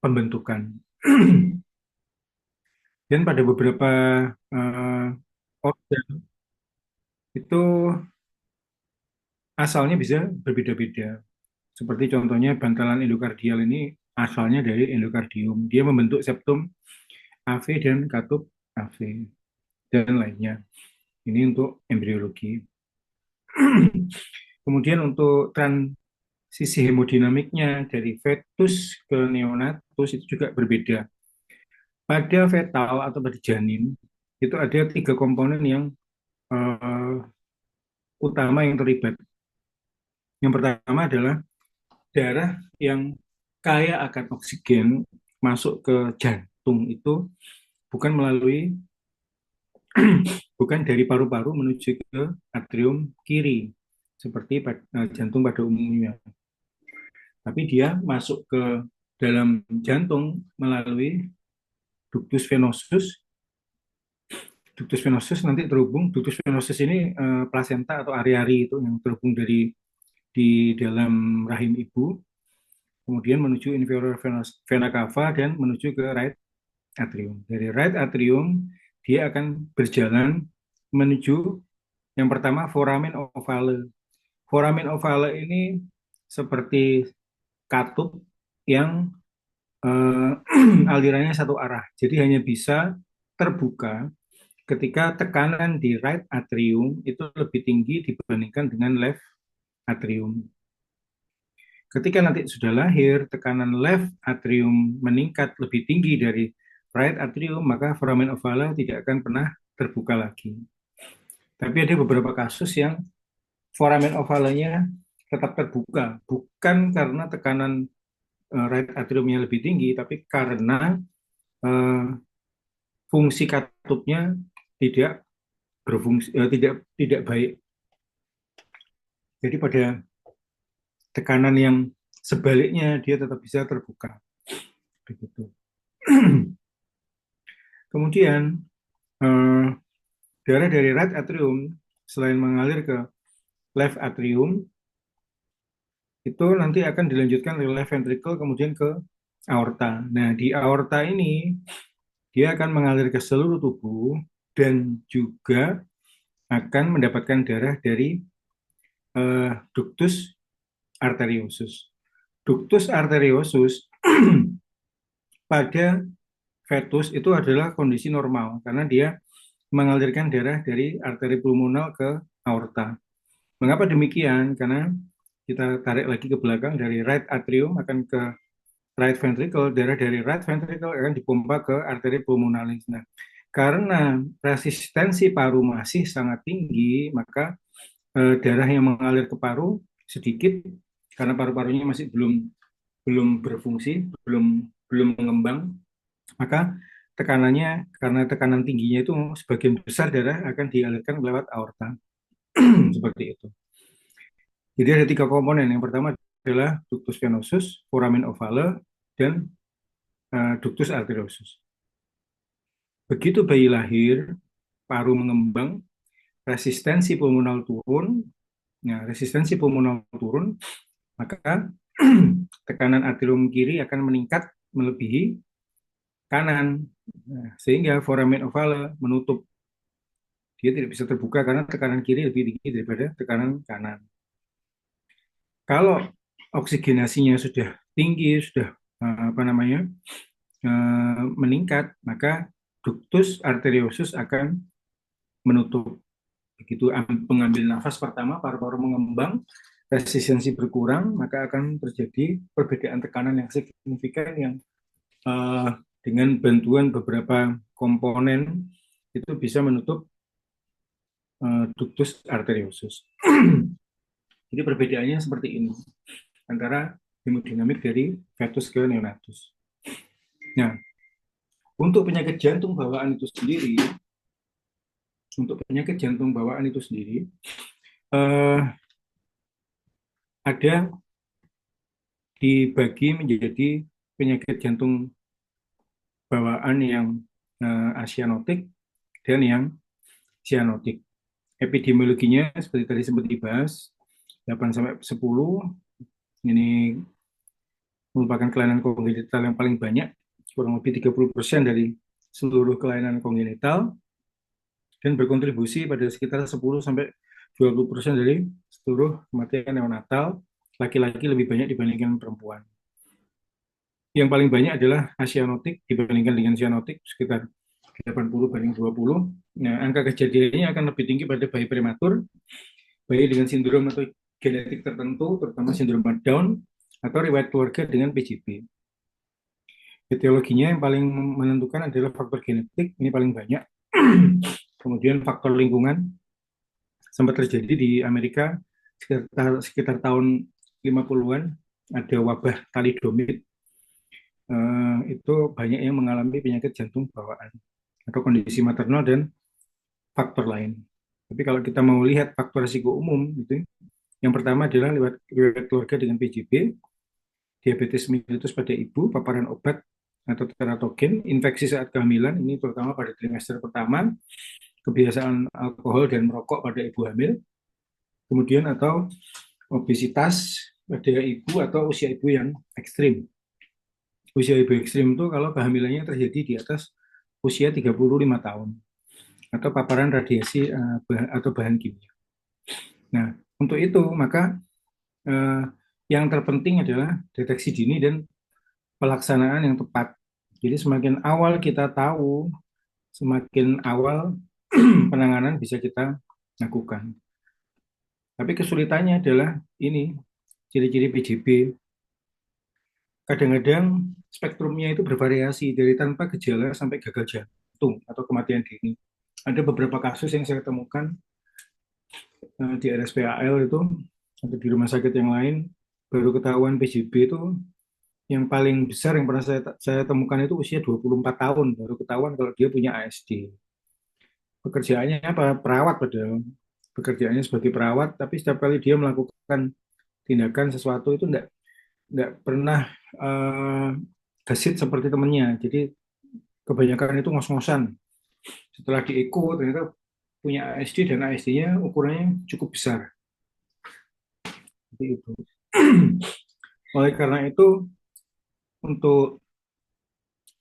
pembentukan. Dan pada beberapa eh, organ itu asalnya bisa berbeda-beda. Seperti contohnya bantalan endokardial ini asalnya dari endokardium. Dia membentuk septum AV dan katup AV dan lainnya. Ini untuk embriologi. Kemudian untuk transisi hemodinamiknya dari fetus ke neonatus itu juga berbeda. Pada fetal atau pada janin itu ada tiga komponen yang eh, utama yang terlibat. Yang pertama adalah darah yang kaya akan oksigen masuk ke jantung itu bukan melalui bukan dari paru-paru menuju ke atrium kiri seperti jantung pada umumnya, tapi dia masuk ke dalam jantung melalui ductus venosus. Ductus venosus nanti terhubung, ductus venosus ini plasenta atau ari-ari itu yang terhubung dari di dalam rahim ibu, kemudian menuju inferior vena cava dan menuju ke right atrium. Dari right atrium dia akan berjalan menuju yang pertama foramen ovale. Foramen ovale ini seperti katup yang alirannya satu arah. Jadi hanya bisa terbuka ketika tekanan di right atrium itu lebih tinggi dibandingkan dengan left atrium. Ketika nanti sudah lahir, tekanan left atrium meningkat lebih tinggi dari right atrium, maka foramen ovale tidak akan pernah terbuka lagi. Tapi ada beberapa kasus yang foramen ovalenya tetap terbuka, bukan karena tekanan right atriumnya lebih tinggi, tapi karena eh, fungsi katupnya tidak tidak tidak baik. Jadi pada tekanan yang sebaliknya dia tetap bisa terbuka. Begitu. Kemudian eh, darah dari right atrium selain mengalir ke left atrium itu nanti akan dilanjutkan ke left ventricle kemudian ke aorta. Nah, di aorta ini dia akan mengalir ke seluruh tubuh dan juga akan mendapatkan darah dari ductus arteriosus. Ductus arteriosus pada fetus itu adalah kondisi normal karena dia mengalirkan darah dari arteri pulmonal ke aorta. Mengapa demikian? Karena kita tarik lagi ke belakang dari right atrium akan ke right ventricle, darah dari right ventricle akan dipompa ke arteri pulmonalis. Nah, karena resistensi paru masih sangat tinggi, maka darah yang mengalir ke paru sedikit karena paru-parunya masih belum belum berfungsi, belum belum mengembang, maka tekanannya karena tekanan tingginya itu sebagian besar darah akan dialirkan lewat aorta. Seperti itu. Jadi ada tiga komponen. Yang pertama adalah ductus venosus, foramen ovale, dan ductus arteriosus. Begitu bayi lahir, paru mengembang, resistensi pulmonal turun. Nah, resistensi pulmonal turun, maka tekanan atrium kiri akan meningkat melebihi kanan. Nah, sehingga foramen ovale menutup. Dia tidak bisa terbuka karena tekanan kiri lebih tinggi daripada tekanan kanan. Kalau oksigenasinya sudah tinggi, sudah apa namanya meningkat, maka ductus arteriosus akan menutup. Begitu mengambil nafas pertama, paru-paru mengembang, resistensi berkurang, maka akan terjadi perbedaan tekanan yang signifikan yang dengan bantuan beberapa komponen itu bisa menutup ductus arteriosus. Jadi perbedaannya seperti ini antara hemodinamik dari fetus ke neonatus. Nah, untuk penyakit jantung bawaan itu sendiri, eh, ada dibagi menjadi penyakit jantung bawaan yang asianotik dan yang sianotik. Epidemiologinya seperti tadi sempat dibahas 8 sampai 10 ini merupakan kelainan kongenital yang paling banyak, kurang lebih 30% dari seluruh kelainan kongenital, dan berkontribusi pada sekitar 10 sampai 20% dari seluruh kematian neonatal laki-laki lebih banyak dibandingkan perempuan. Yang paling banyak adalah asianotik dibandingkan dengan cyanotik sekitar 80 banding 20. Nah, angka kejadiannya akan lebih tinggi pada bayi prematur, bayi dengan sindrom atau genetik tertentu, terutama sindrom Down, atau riwayat keluarga dengan PJB. Etiologinya yang paling menentukan adalah faktor genetik, ini paling banyak. Kemudian faktor lingkungan, sempat terjadi di Amerika sekitar tahun 50-an, ada wabah talidomid, itu banyak yang mengalami penyakit jantung bawaan atau kondisi maternal dan faktor lain. Tapi kalau kita mau lihat faktor risiko umum, gitu, yang pertama adalah riwayat keluarga dengan PJB, diabetes mellitus pada ibu, paparan obat atau teratogen, infeksi saat kehamilan, ini terutama pada trimester pertama, kebiasaan alkohol dan merokok pada ibu hamil, kemudian atau obesitas pada ibu atau usia ibu yang ekstrim. Usia ibu ekstrim itu kalau kehamilannya terjadi di atas usia 35 tahun atau paparan radiasi atau bahan kimia. Nah, untuk itu maka eh, yang terpenting adalah deteksi dini dan pelaksanaan yang tepat. Jadi semakin awal kita tahu, semakin awal penanganan bisa kita lakukan. Tapi kesulitannya adalah ini, ciri-ciri PJB. Kadang-kadang spektrumnya itu bervariasi dari tanpa gejala sampai gagal jantung atau kematian dini. Ada beberapa kasus yang saya temukan di RSPAL itu atau di rumah sakit yang lain baru ketahuan PJB itu yang paling besar yang pernah saya temukan itu usia 24 tahun baru ketahuan kalau dia punya ASD. Pekerjaannya apa? Perawat padahal. Pekerjaannya sebagai perawat, tapi setiap kali dia melakukan tindakan sesuatu itu enggak pernah gesit seperti temennya. Jadi kebanyakan itu ngos-ngosan. Setelah di Eko ternyata punya ASD dan ASD-nya ukurannya cukup besar. Seperti itu. Oleh karena itu untuk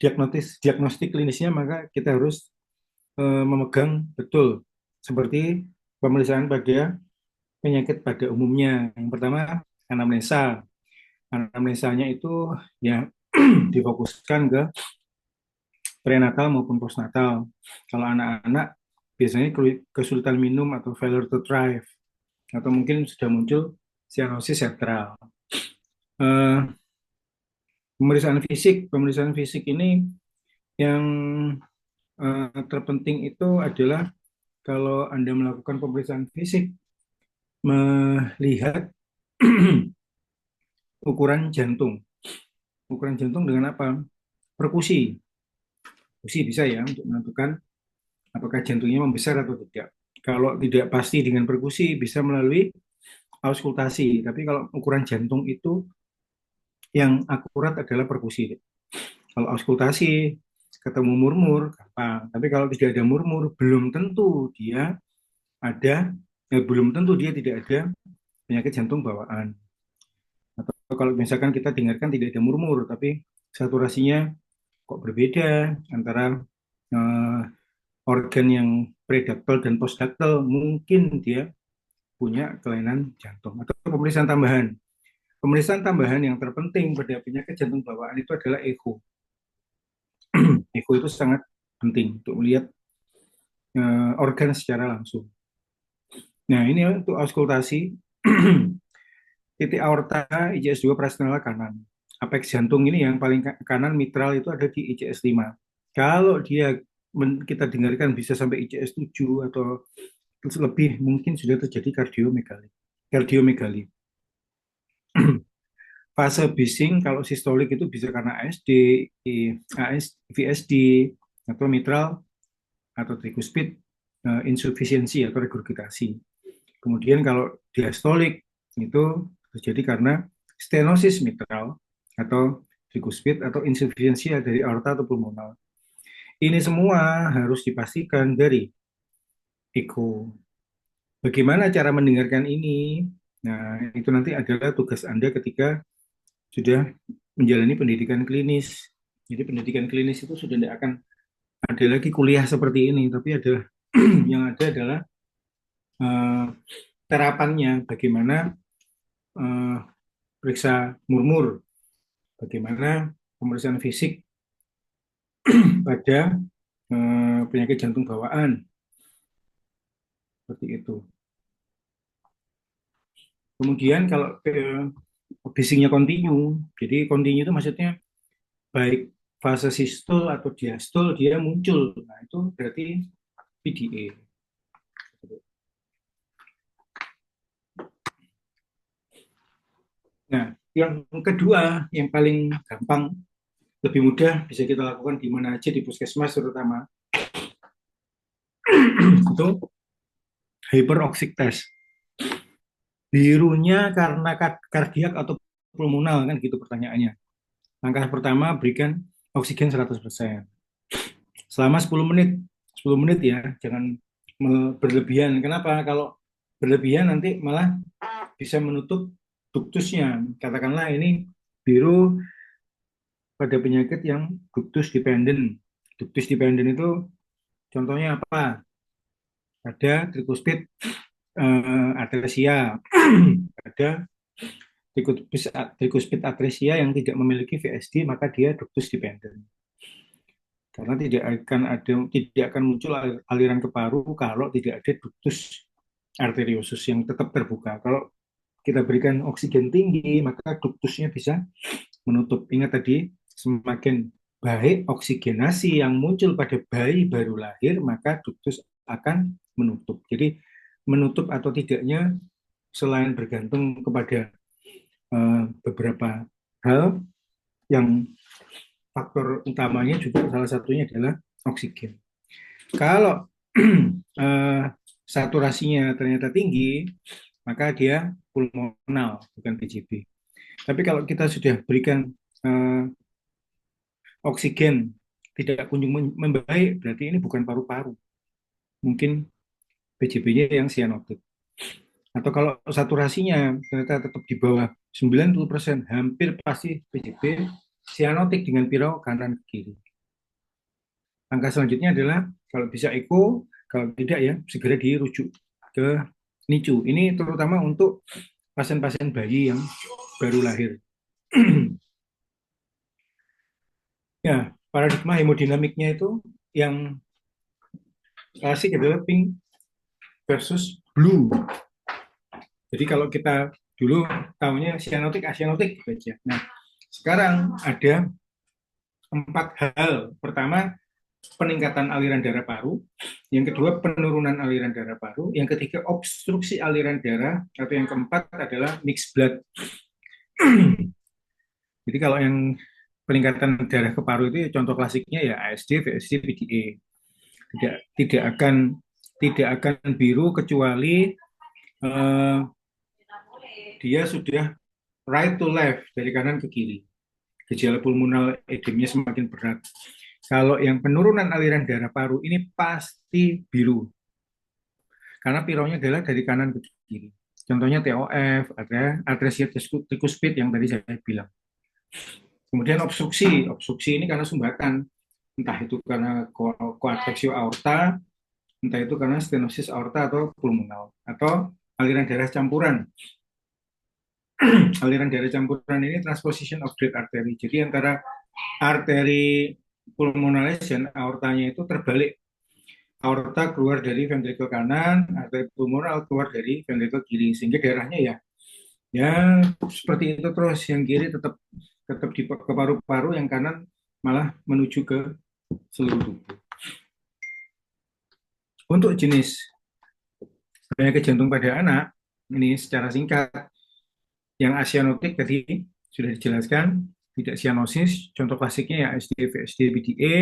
diagnostik klinisnya maka kita harus memegang betul seperti pemeriksaan pada penyakit pada umumnya. Yang pertama anamnesa. Anamnesanya itu ya difokuskan ke prenatal maupun postnatal. Kalau anak-anak biasanya kesulitan minum atau failure to thrive atau mungkin sudah muncul cyanosis sentral. Eh, pemeriksaan fisik ini yang terpenting itu adalah kalau Anda melakukan pemeriksaan fisik melihat ukuran jantung. Ukuran jantung dengan apa? Perkusi. Perkusi bisa ya untuk menentukan apakah jantungnya membesar atau tidak. Kalau tidak pasti dengan perkusi bisa melalui auskultasi. Tapi kalau ukuran jantung itu yang akurat adalah perkusi. Kalau auskultasi ketemu murmur, gampang. Tapi kalau tidak ada murmur, ada, belum tentu dia tidak ada penyakit jantung bawaan. Atau kalau misalkan kita dengarkan tidak ada murmur, tapi saturasinya kok berbeda antara eh, organ yang predaktal dan postdaktal, mungkin dia punya kelainan jantung. Atau pemeriksaan tambahan. Pemeriksaan tambahan yang terpenting pada penyakit jantung bawaan itu adalah echo. Echo itu sangat penting untuk melihat organ secara langsung. Nah, ini untuk auskultasi. Titik aorta ICS 2 parasternal kanan. Apex jantung ini yang paling kanan mitral itu ada di ICS 5. Kalau dia kita dengarkan bisa sampai ICS 7 atau lebih, mungkin sudah terjadi kardiomegali. Kardiomegali. Fase bising kalau sistolik itu bisa karena ASD, VSD, atau mitral atau trikuspid insufisiensi atau regurgitasi. Kemudian kalau diastolik itu terjadi karena stenosis mitral atau trikuspid atau insufisiensi dari aorta atau pulmonal. Ini semua harus dipastikan dari echo. Bagaimana cara mendengarkan ini? Nah, itu nanti adalah tugas Anda ketika sudah menjalani pendidikan klinis. Jadi pendidikan klinis itu sudah tidak akan ada lagi kuliah seperti ini, tapi ada yang ada adalah eh, terapannya, bagaimana eh, periksa murmur, bagaimana pemeriksaan fisik pada penyakit jantung bawaan, seperti itu. Kemudian kalau bisingnya kontinu, jadi kontinu itu maksudnya baik fase sistol atau diastol dia muncul, nah itu berarti PDA. Nah, yang kedua, yang paling gampang, lebih mudah, bisa kita lakukan di mana aja di puskesmas terutama, itu hyperoxik test. Birunya karena kardiak atau pulmonal, kan gitu pertanyaannya. Langkah pertama, berikan oksigen 100%. Selama 10 menit. 10 menit ya, jangan berlebihan. Kenapa? Kalau berlebihan nanti malah bisa menutup duktusnya. Katakanlah ini biru pada penyakit yang duktus dependent. Duktus dependent itu contohnya apa? Ada trikuspid atresia, ada trikuspid atresia yang tidak memiliki VSD, maka dia duktus dependent. Karena tidak akan muncul aliran ke paru kalau tidak ada duktus arteriosus yang tetap terbuka. Kalau kita berikan oksigen tinggi, maka duktusnya bisa menutup. Ingat tadi, semakin baik oksigenasi yang muncul pada bayi baru lahir, maka duktus akan menutup. Jadi menutup atau tidaknya selain bergantung kepada beberapa hal, yang faktor utamanya juga salah satunya adalah oksigen. Kalau saturasinya ternyata tinggi, maka dia pulmonal, bukan PJB. Tapi kalau kita sudah berikan oksigen tidak kunjung membaik, berarti ini bukan paru-paru. Mungkin PJB-nya yang sianotik. Atau kalau saturasinya ternyata tetap di bawah 90%, hampir pasti PJB sianotik dengan pirau kanan ke kiri. Langkah selanjutnya adalah kalau bisa eko, kalau tidak ya segera dirujuk ke NICU. Ini terutama untuk pasien-pasien bayi yang baru lahir. Ya, paradigma hemodinamiknya itu yang klasik adalah pink versus blue. Jadi kalau kita dulu tahunya sianotik, asianotik gitu aja. Nah, sekarang ada 4 hal. Pertama, peningkatan aliran darah paru. Yang kedua, penurunan aliran darah paru. Yang ketiga, obstruksi aliran darah. Atau yang keempat adalah mixed blood. Jadi kalau yang peningkatan darah ke paru itu contoh klasiknya ya ASD, VSD, PDA. Tidak tidak akan biru kecuali eh, dia sudah right to left, dari kanan ke kiri. Gejala pulmonal edemnya semakin berat. Kalau yang penurunan aliran darah paru ini pasti biru. Karena piraunya adalah dari kanan ke kiri. Contohnya TOF, ada atresia trikuspid yang tadi saya bilang. Kemudian obstruksi. Obstruksi ini karena sumbatan. Entah itu karena koatraksio aorta, entah itu karena stenosis aorta atau pulmonal. Atau aliran darah campuran. Aliran darah campuran ini transposition of great artery. Jadi antara arteri pulmonalis dan aortanya itu terbalik. Aorta keluar dari ventrikel kanan, arteri pulmonar keluar dari ventrikel kiri, sehingga darahnya ya seperti itu terus. Yang kiri tetap tetap di ke paru-paru, yang kanan malah menuju ke seluruh tubuh. Untuk jenis penyakit jantung pada anak ini secara singkat, yang asianotik tadi sudah dijelaskan, tidak sianosis, contoh klasiknya ya ASD, VSD, PDA,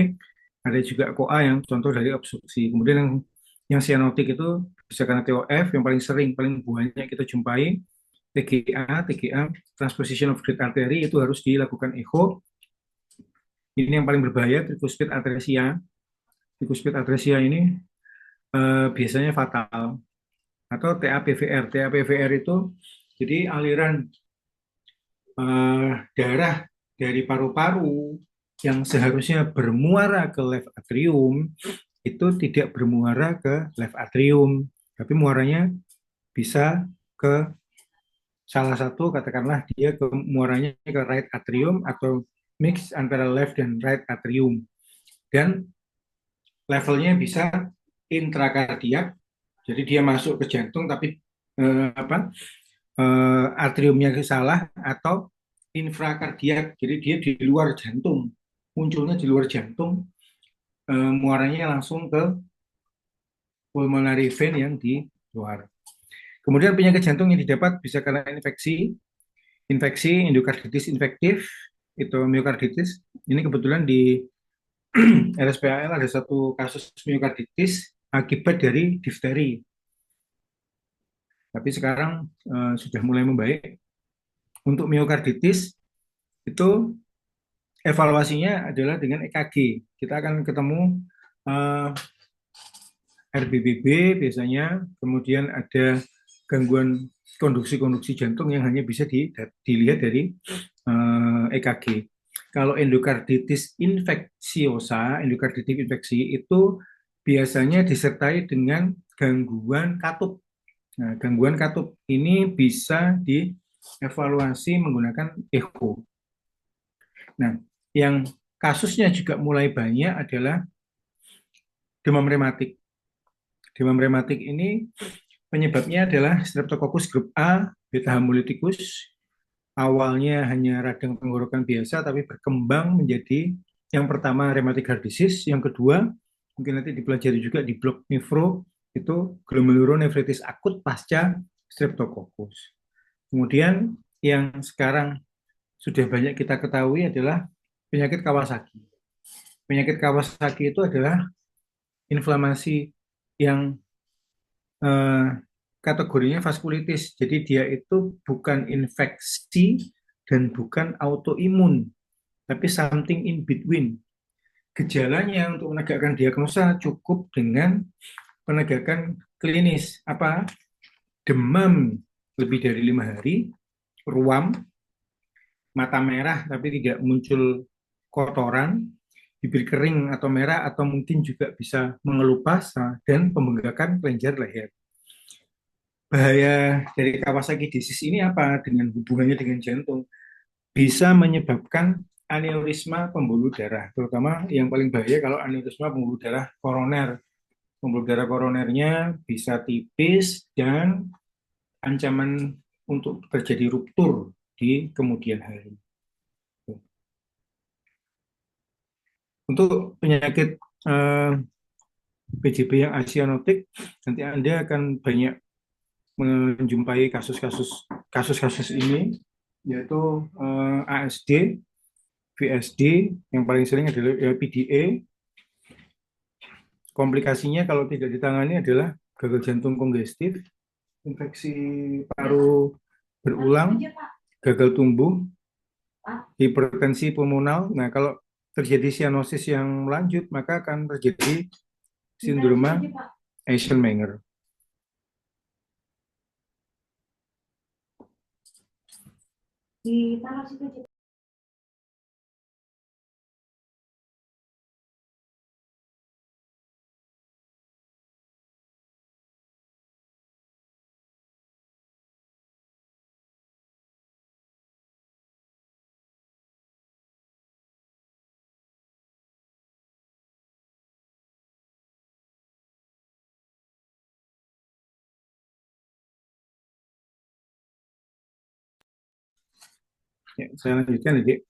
ada juga COA yang contoh dari obstruksi. Kemudian yang sianotik itu bisa karena TOF, yang paling sering, paling banyak kita jumpai, TGA, transposition of great artery, itu harus dilakukan echo. Ini yang paling berbahaya, trikuspid atresia. Trikuspid atresia ini biasanya fatal. Atau TAPVR. TAPVR itu jadi aliran darah dari paru-paru yang seharusnya bermuara ke left atrium itu tidak bermuara ke left atrium, tapi muaranya bisa ke salah satu, katakanlah dia ke muaranya ke right atrium atau mix antara left dan right atrium, dan levelnya bisa intrakardiak, jadi dia masuk ke jantung tapi atriumnya salah, atau infrakardiak, jadi dia di luar jantung, munculnya di luar jantung, muaranya langsung ke pulmonary vein yang di luar. Kemudian penyakit jantung yang didapat bisa karena infeksi endokarditis infektif, itu miokarditis. Ini kebetulan di RSPAL ada satu kasus miokarditis akibat dari difteri. Tapi sekarang sudah mulai membaik. Untuk miokarditis itu evaluasinya adalah dengan EKG. Kita akan ketemu RBBB biasanya, kemudian ada gangguan konduksi jantung yang hanya bisa dilihat dari EKG. Kalau endokarditis infeksiosa, endokarditis infeksi itu biasanya disertai dengan gangguan katup. Nah, gangguan katup ini bisa dievaluasi menggunakan echo. Nah, yang kasusnya juga mulai banyak adalah demam rematik. Demam rematik ini penyebabnya adalah Streptococcus grup A, beta hemolyticus. Awalnya hanya radang tenggorokan biasa, tapi berkembang menjadi yang pertama rheumatic heart disease, yang kedua mungkin nanti dipelajari juga di blok nefro, itu glomerulonefritis akut pasca Streptococcus. Kemudian yang sekarang sudah banyak kita ketahui adalah penyakit Kawasaki. Penyakit Kawasaki itu adalah inflamasi yang eh, kategorinya vaskulitis. Jadi dia itu bukan infeksi dan bukan autoimun, tapi something in between. Gejalanya untuk menegakkan diagnosa cukup dengan penegakan klinis. Apa? Demam lebih dari 5 hari, ruam, mata merah tapi tidak muncul kotoran, bibir kering atau merah atau mungkin juga bisa mengelupas, dan pembengkakan kelenjar leher. Bahaya dari Kawasaki disease ini apa dengan hubungannya dengan jantung? Bisa menyebabkan aneurisma pembuluh darah, terutama yang paling bahaya kalau aneurisma pembuluh darah koroner. Pembuluh darah koronernya bisa tipis dan ancaman untuk terjadi ruptur di kemudian hari. Untuk penyakit PJB yang asianotik, nanti Anda akan banyak menjumpai kasus-kasus ini, yaitu ASD, VSD, yang paling sering adalah PDA. Komplikasinya kalau tidak ditangani adalah gagal jantung kongestif, infeksi paru berulang, gagal tumbuh, hipertensi pulmonal. Nah, kalau terjadi sianosis yang lanjut, maka akan terjadi sindroma Eisenmenger. Ditaruh situ. Ya, saya lanjutkan, Adik.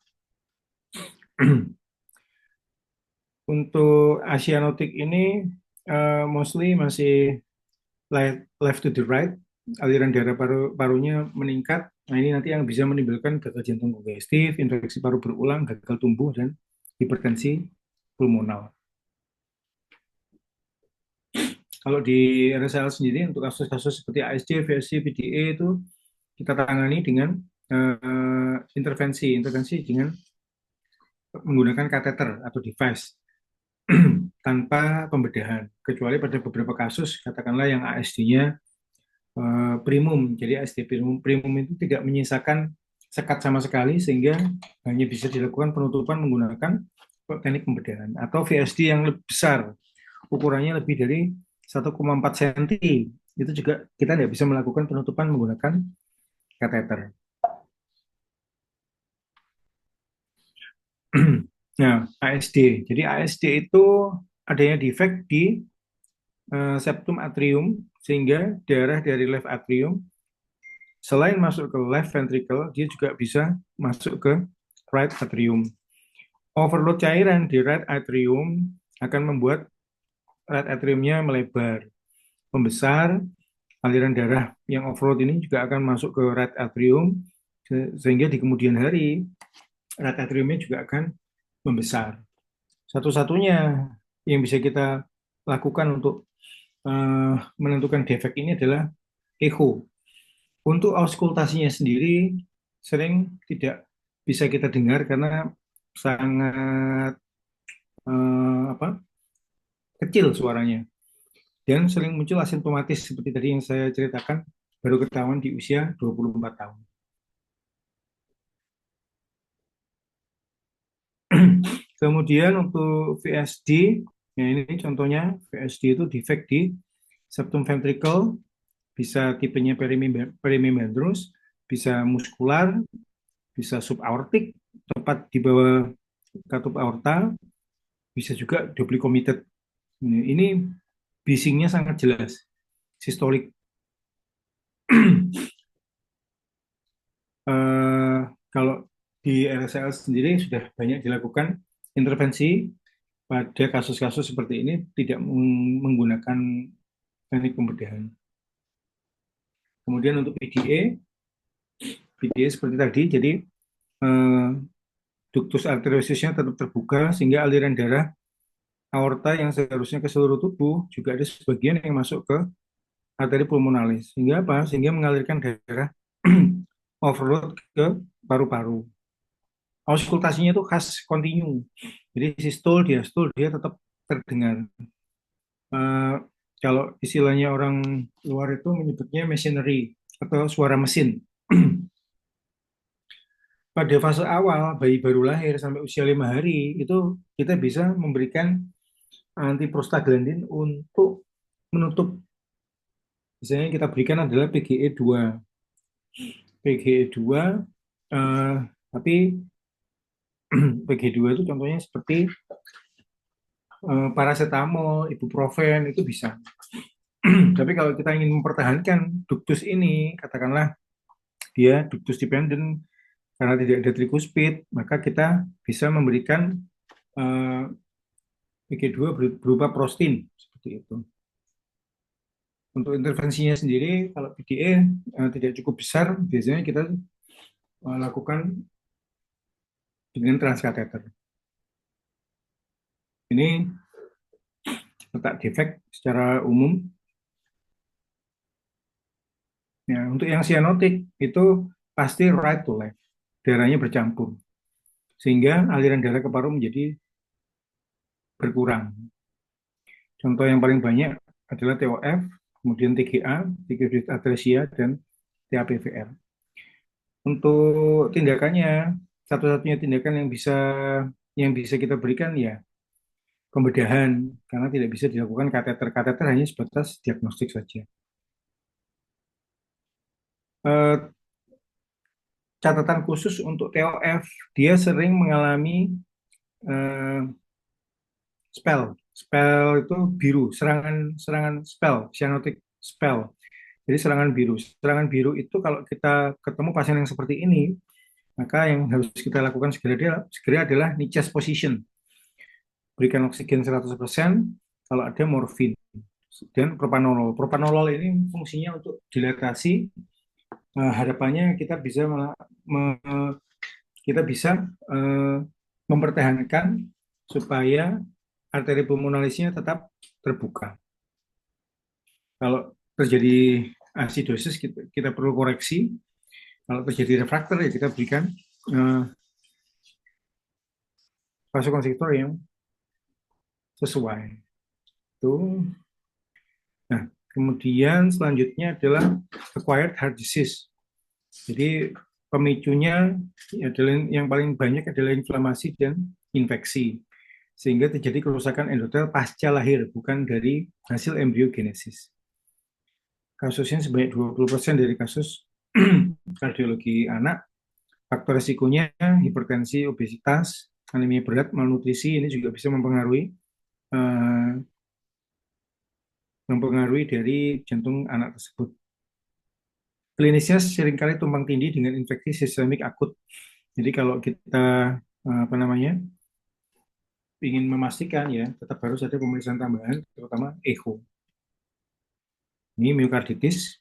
Untuk asianotik ini mostly masih left to the right, aliran darah parunya meningkat. Nah, ini nanti yang bisa menimbulkan gagal jantung kongestif, infeksi paru berulang, gagal tumbuh, dan hipertensi pulmonal. Kalau di RSL sendiri untuk kasus-kasus seperti ASD, VSD, PDA itu kita tangani dengan intervensi dengan menggunakan kateter atau device tanpa pembedahan, kecuali pada beberapa kasus, katakanlah yang ASD-nya primum. Jadi ASD primum itu tidak menyisakan sekat sama sekali sehingga hanya bisa dilakukan penutupan menggunakan teknik pembedahan atau VSD yang lebih besar, ukurannya lebih dari 1,4 cm. Itu juga kita tidak bisa melakukan penutupan menggunakan kateter. Nah, ASD. Jadi ASD itu adanya defect di septum atrium sehingga darah dari left atrium selain masuk ke left ventricle, dia juga bisa masuk ke right atrium. Overload cairan di right atrium akan membuat right atriumnya melebar, membesar. Aliran darah yang overload ini juga akan masuk ke right atrium, sehingga di kemudian hari right atriumnya juga akan membesar. Satu-satunya yang bisa kita lakukan untuk menentukan defek ini adalah echo. Untuk auskultasinya sendiri sering tidak bisa kita dengar karena sangat apa, kecil suaranya dan sering muncul asimptomatis seperti tadi yang saya ceritakan, baru ketahuan di usia 24 tahun. Kemudian untuk VSD, ya ini contohnya VSD itu defect di septum ventricle, bisa tipenya perimembranous, bisa muskular, bisa subaortik, tepat di bawah katup aorta, bisa juga doubly committed. Ini bisingnya sangat jelas, sistolik. Kalau di RSL sendiri sudah banyak dilakukan intervensi pada kasus-kasus seperti ini tidak menggunakan teknik pembedahan. Kemudian untuk PDA seperti tadi, jadi eh, ductus arteriosisnya tetap terbuka sehingga aliran darah aorta yang seharusnya ke seluruh tubuh juga ada sebagian yang masuk ke arteri pulmonalis. Sehingga apa? Sehingga mengalirkan darah overload ke paru-paru. Auskultasinya itu khas kontinu. Jadi sistol, diastol dia tetap terdengar. Eh, Kalau istilahnya orang luar itu menyebutnya machinery atau suara mesin. Pada fase awal bayi baru lahir sampai usia 5 hari itu kita bisa memberikan antiprostaglandin untuk menutup. Misalnya yang kita berikan adalah PGE2. PGE2 tapi PGE2 itu contohnya seperti paracetamol, ibuprofen itu bisa. Tapi kalau kita ingin mempertahankan duktus ini, katakanlah dia duktus dependent karena tidak ada trikuspid, maka kita bisa memberikan PG2 berupa prostin seperti itu. Untuk intervensinya sendiri, kalau PDE tidak cukup besar, biasanya kita lakukan dengan transkateter. Ini letak defek secara umum. Ya, untuk yang sianotik itu pasti right to left, darahnya bercampur, sehingga aliran darah ke paru menjadi berkurang. Contoh yang paling banyak adalah TOF, kemudian TGA, tricuspid atresia, dan TAPVR. Untuk tindakannya, satu-satunya tindakan yang bisa kita berikan ya pembedahan, karena tidak bisa dilakukan kateter. Kateter hanya sebatas diagnostik saja. Eh, Catatan khusus untuk TOF, dia sering mengalami eh, spell. Spell itu biru, serangan spell, cyanotic spell. Jadi serangan biru. Serangan biru itu kalau kita ketemu pasien yang seperti ini, maka yang harus kita lakukan segera adalah knee chest position. Berikan oksigen 100%, kalau ada morfin dan propanolol. Propanolol ini fungsinya untuk dilatasi. Harapannya kita bisa mempertahankan supaya arteri pulmonalisnya tetap terbuka. Kalau terjadi asidosis kita perlu koreksi. Kalau terjadi refraktor ya kita berikan vasokonstriktor yang sesuai. Itu. Nah, kemudian selanjutnya adalah acquired heart disease. Jadi pemicunya adalah yang paling banyak adalah inflamasi dan infeksi, sehingga terjadi kerusakan endotel pasca lahir, bukan dari hasil embriogenesis. Kasusnya sebanyak 20% dari kasus kardiologi anak. Faktor risikonya hipertensi, obesitas, anemia berat, malnutrisi ini juga bisa eh, mempengaruhi dari jantung anak tersebut. Klinisnya seringkali tumpang tindih dengan infeksi sistemik akut. Jadi kalau kita apa namanya ingin memastikan ya, tetap harus ada pemeriksaan tambahan, terutama echo. Ini miokarditis,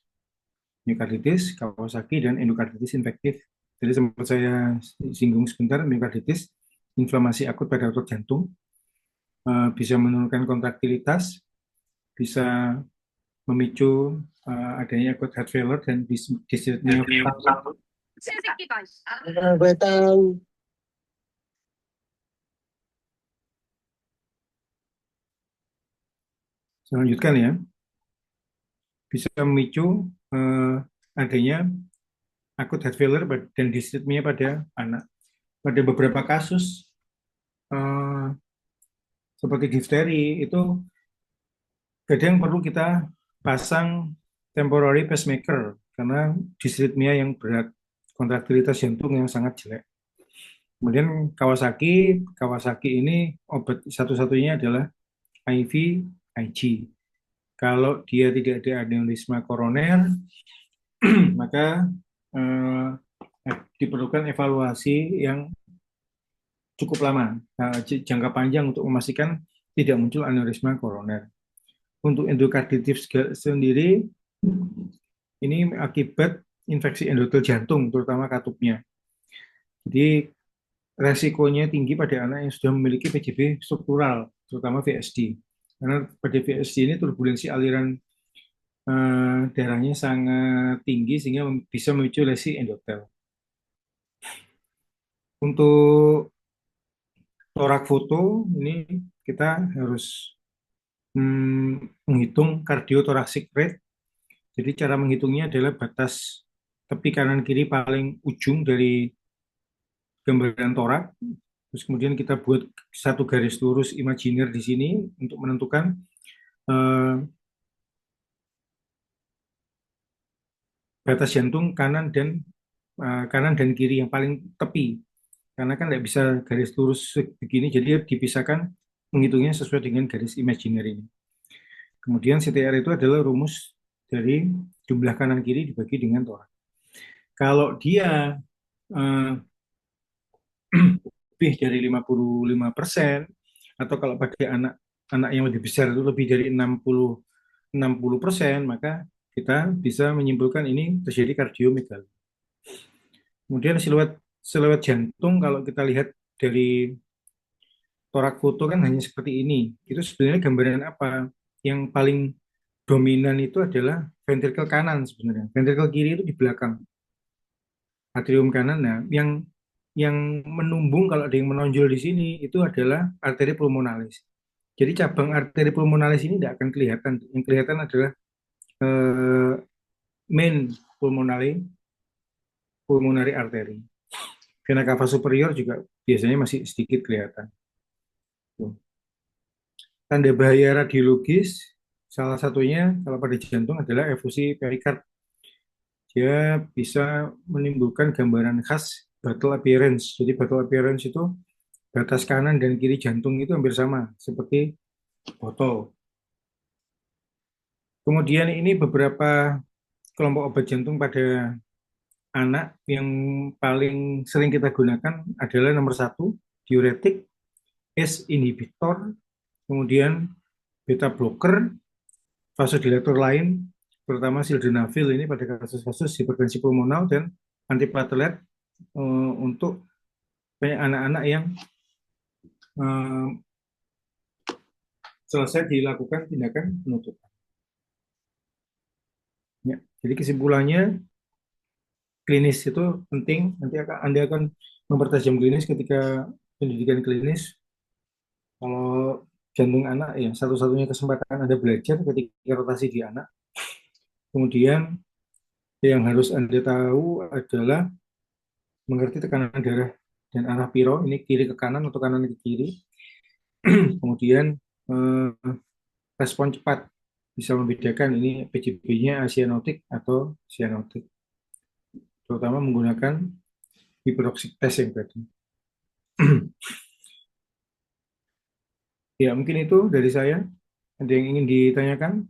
Kawasaki, dan endokarditis infektif. Jadi sempat saya singgung sebentar, miokarditis, inflamasi akut pada otot jantung, bisa menurunkan kontraktilitas, bisa memicu adanya akut heart failure dan dyspnea. Saya lanjutkan ya, bisa memicu adanya akut heart failure dan dyspnea pada anak. Pada beberapa kasus seperti difteri itu kadang perlu kita pasang temporary pacemaker karena disritmia yang berat, kontraktilitas jantung yang sangat jelek. Kemudian Kawasaki ini obat satu-satunya adalah IV IG. Kalau dia tidak ada aneurisma koroner, maka diperlukan evaluasi yang cukup lama, jangka panjang untuk memastikan tidak muncul aneurisma koroner. Untuk endokarditis sendiri, ini akibat infeksi endotel jantung, terutama katupnya. Jadi resikonya tinggi pada anak yang sudah memiliki PJB struktural, terutama VSD. Karena pada VSD ini turbulensi aliran darahnya sangat tinggi sehingga bisa memicu lesi endotel. Untuk torak foto ini kita harus menghitung kardiothoracic rate. Jadi cara menghitungnya adalah batas tepi kanan kiri paling ujung dari gambaran torak. Terus kemudian kita buat satu garis lurus imajiner di sini untuk menentukan eh, batas jantung kanan dan kiri yang paling tepi. Karena kan nggak bisa garis lurus begini, jadi dipisahkan menghitungnya sesuai dengan garis imajiner ini. Kemudian CTR itu adalah rumus dari jumlah kanan kiri dibagi dengan torak. Kalau dia lebih dari 55%, atau kalau pada anak yang lebih besar itu lebih dari 60%, maka kita bisa menyimpulkan ini terjadi kardiomegali. Kemudian siluet jantung, kalau kita lihat dari torak foto kan hanya seperti ini. Itu sebenarnya gambaran apa? Yang paling dominan itu adalah ventrikel kanan sebenarnya. Ventrikel kiri itu di belakang atrium kanan. Nah, yang menumbung, kalau ada yang menonjol di sini itu adalah arteri pulmonalis. Jadi cabang arteri pulmonalis ini tidak akan kelihatan. Yang kelihatan adalah eh, main pulmonary artery. Vena cava superior juga biasanya masih sedikit kelihatan. Tanda bahaya radiologis salah satunya kalau pada jantung adalah efusi perikard. Dia bisa menimbulkan gambaran khas battle appearance. Jadi battle appearance itu batas kanan dan kiri jantung itu hampir sama seperti botol. Kemudian ini beberapa kelompok obat jantung pada anak yang paling sering kita gunakan adalah nomor 1, diuretik, ACE inhibitor, kemudian beta blocker, vasodilator lain, terutama sildenafil ini pada kasus-kasus hipertensi pulmonal, dan antiplatelet untuk banyak anak-anak yang selesai dilakukan tindakan penutupan. Ya, jadi kesimpulannya, klinis itu penting. Nanti Anda akan mempertajam klinis ketika pendidikan klinis. Kalau jantung anak, ya satu-satunya kesempatan Anda belajar ketika rotasi di anak. Kemudian yang harus Anda tahu adalah mengerti tekanan darah dan arah piro, ini kiri ke kanan atau kanan ke kiri. Kemudian eh, respon cepat, bisa membedakan ini PJB-nya asianotik atau cyanotik, terutama menggunakan hyperoxic test yang tadi. Ya, mungkin itu dari saya. Ada yang ingin ditanyakan?